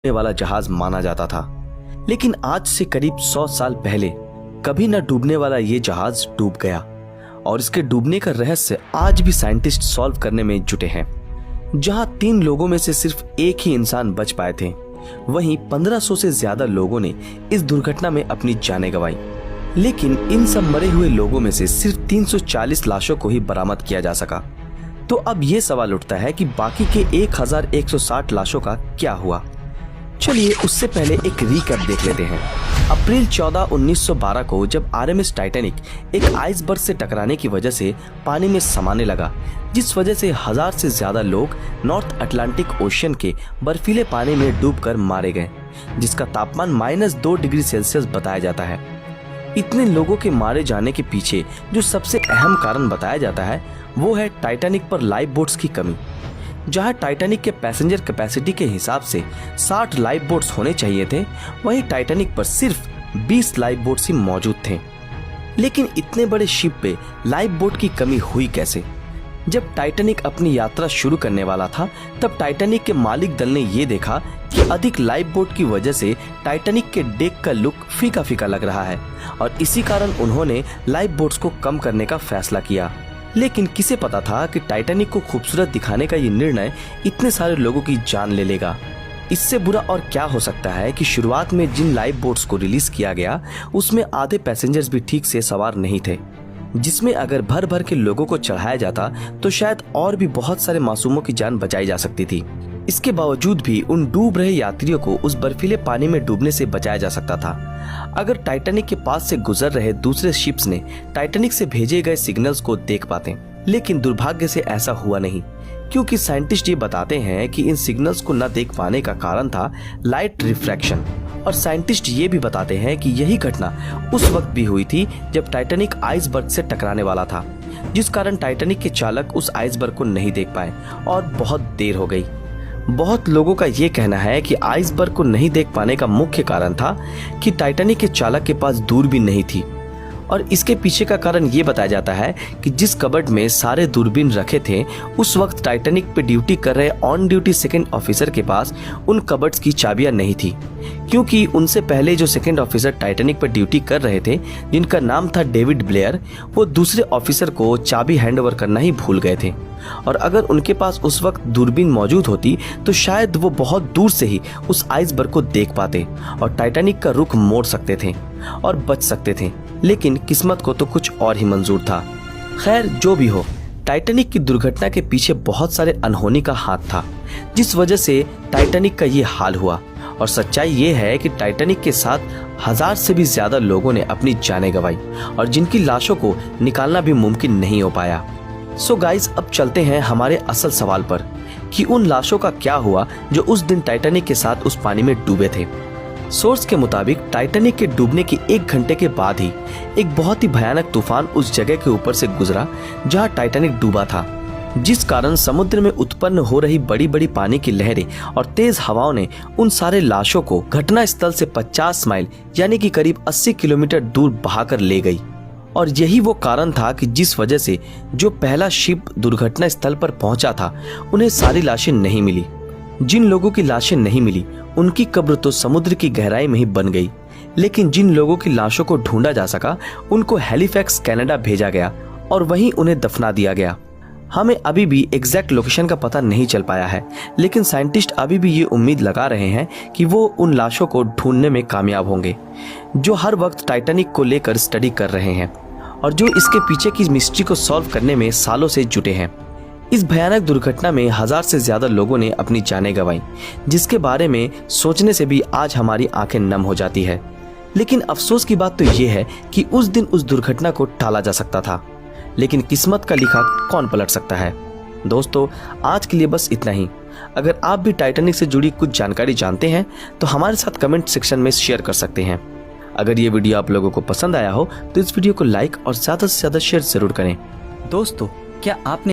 डूबने वाला जहाज माना जाता था। लेकिन आज से करीब 100 साल पहले कभी न डूबने वाला ये जहाज डूब गया और इसके डूबने का रहस्य आज भी साइंटिस्ट सॉल्व करने में जुटे हैं। जहां 3 लोगों में से सिर्फ एक ही इंसान बच पाए थे, वहीं 1500 से ज्यादा लोगों ने इस दुर्घटना में अपनी जानें गंवाई। लेकिन इन सब मरे हुए लोगों में से सिर्फ 340 लाशों को ही बरामद किया जा सका। तो अब ये सवाल उठता है कि बाकी के 1160 लाशों का क्या हुआ। चलिए उससे पहले एक रिकैप देख लेते हैं। अप्रैल 14, 1912 को जब आरएमएस टाइटैनिक एक आइसबर्ग से टकराने की वजह से पानी में समाने लगा, जिस वजह से 1000 से ज्यादा लोग नॉर्थ अटलांटिक ओशियन के बर्फीले पानी में डूबकर मारे गए, जिसका तापमान -2 डिग्री सेल्सियस बताया जाता है। इतने लोगों के मारे जाने के पीछे जो सबसे अहम कारण बताया जाता है वो है टाइटैनिक पर लाइफ बोट्स की कमी। जहां टाइटैनिक के पैसेंजर कैपेसिटी के हिसाब से 60 लाइफ बोट्स होने चाहिए थे, वहीं टाइटैनिक पर सिर्फ 20 लाइफ बोट्स ही मौजूद थे। लेकिन इतने बड़े शिप पे लाइफ बोट की कमी हुई कैसे? जब टाइटैनिक अपनी यात्रा शुरू करने वाला था, तब टाइटैनिक के मालिक दल ने ये देखा कि अधिक लाइफ बोट की वजह से टाइटैनिक के डेक का लुक फीका फीका लग रहा है और इसी कारण उन्होंने लाइफ बोट्स को कम करने का फैसला किया। लेकिन किसे पता था कि टाइटैनिक को खूबसूरत दिखाने का ये निर्णय इतने सारे लोगों की जान ले लेगा। इससे बुरा और क्या हो सकता है कि शुरुआत में जिन लाइफ बोट्स को रिलीज किया गया उसमें आधे पैसेंजर्स भी ठीक से सवार नहीं थे, जिसमें अगर भर भर के लोगों को चढ़ाया जाता तो शायद और भी बहुत सारे मासूमों की जान बचाई जा सकती थी। इसके बावजूद भी उन डूब रहे यात्रियों को उस बर्फीले पानी में डूबने से बचाया जा सकता था अगर टाइटैनिक के पास से गुजर रहे दूसरे शिप्स ने टाइटैनिक से भेजे गए सिग्नल्स को देख पाते। लेकिन दुर्भाग्य से ऐसा हुआ नहीं, क्योंकि साइंटिस्ट ये बताते हैं कि इन सिग्नल्स को न देख पाने का कारण था लाइट रिफ्रैक्शन। और साइंटिस्ट ये भी बताते हैं कि यही घटना उस वक्त भी हुई थी जब टाइटैनिक आइसबर्ग से टकराने वाला था, जिस कारण टाइटैनिक के चालक उस आइसबर्ग को नहीं देख पाए और बहुत देर हो गई। बहुत लोगों का ये कहना है कि आइसबर्ग को नहीं देख पाने का मुख्य कारण था कि टाइटैनिक के चालक के पास दूरबीन नहीं थी। और इसके पीछे का कारण ये बताया जाता है कि जिस कबर्ड में सारे दूरबीन रखे थे, उस वक्त टाइटैनिक पे ड्यूटी कर रहे ऑन ड्यूटी सेकंड ऑफिसर के पास उन कबर्ड्स की चाबियां नहीं थी, क्योंकि उनसे पहले जो सेकंड ऑफिसर टाइटैनिक पर ड्यूटी कर रहे थे, जिनका नाम था डेविड ब्लेयर, वो दूसरे ऑफिसर को चाबी हैंडओवर करना ही भूल गए थे। और अगर उनके पास उस वक्त दूरबीन मौजूद होती तो शायद वो बहुत दूर से ही उस आइसबर्ग को देख पाते और टाइटैनिक का रुख मोड़ सकते थे और बच सकते थे। लेकिन किस्मत को तो कुछ और ही मंजूर था। खैर जो भी हो, टाइटैनिक की दुर्घटना के पीछे बहुत सारे अनहोनी का हाथ था, जिस वजह से टाइटैनिक का ये हाल हुआ। और सच्चाई ये है कि टाइटैनिक के साथ 1000 से भी ज्यादा लोगों ने अपनी जानें गंवाई और जिनकी लाशों को निकालना भी मुमकिन नहीं हो पाया। सो गाइज, अब चलते हैं हमारे असल सवाल पर कि उन लाशों का क्या हुआ जो उस दिन टाइटैनिक के साथ उस पानी में डूबे थे। सोर्स के मुताबिक टाइटैनिक के डूबने के 1 घंटे के बाद ही एक बहुत ही भयानक तूफान उस जगह के ऊपर से गुजरा जहां टाइटैनिक डूबा था, जिस कारण समुद्र में उत्पन्न हो रही बड़ी बड़ी पानी की लहरें और तेज हवाओं ने उन सारे लाशों को घटना स्थल से 50 माइल यानी कि करीब 80 किलोमीटर दूर बहाकर ले गई। और यही वो कारण था कि जिस वजह से जो पहला शिप दुर्घटना स्थल पर पहुंचा था, उन्हें सारी लाशें नहीं मिली। जिन लोगों की लाशें नहीं मिली उनकी कब्र तो समुद्र की गहराई में ही बन गई। लेकिन जिन लोगों की लाशों को ढूंढा जा सका उनको हैलिफैक्स कनाडा भेजा गया और वहीं उन्हें दफना दिया गया। हमें अभी भी एग्जैक्ट लोकेशन का पता नहीं चल पाया है, लेकिन साइंटिस्ट अभी भी ये उम्मीद लगा रहे हैं कि वो उन लाशों को ढूंढने में कामयाब होंगे, जो हर वक्त टाइटैनिक को लेकर स्टडी कर रहे हैं और जो इसके पीछे की मिस्ट्री को सॉल्व करने में सालों से जुटे हैं। इस भयानक दुर्घटना में 1000 से ज्यादा लोगों ने अपनी जानें गंवाई, जिसके बारे में सोचने से भी आज हमारी आंखें नम हो जाती है। लेकिन अफसोस की बात तो ये है कि उस दिन उस दुर्घटना को टाला जा सकता था, लेकिन किस्मत का लिखा कौन पलट सकता है। दोस्तों, आज के लिए बस इतना ही। अगर आप भी टाइटैनिक से जुड़ी कुछ जानकारी जानते हैं तो हमारे साथ कमेंट सेक्शन में शेयर कर सकते हैं। अगर ये वीडियो आप लोगों को पसंद आया हो तो इस वीडियो को लाइक और ज्यादा से ज्यादा शेयर जरूर करें। दोस्तों, क्या आपने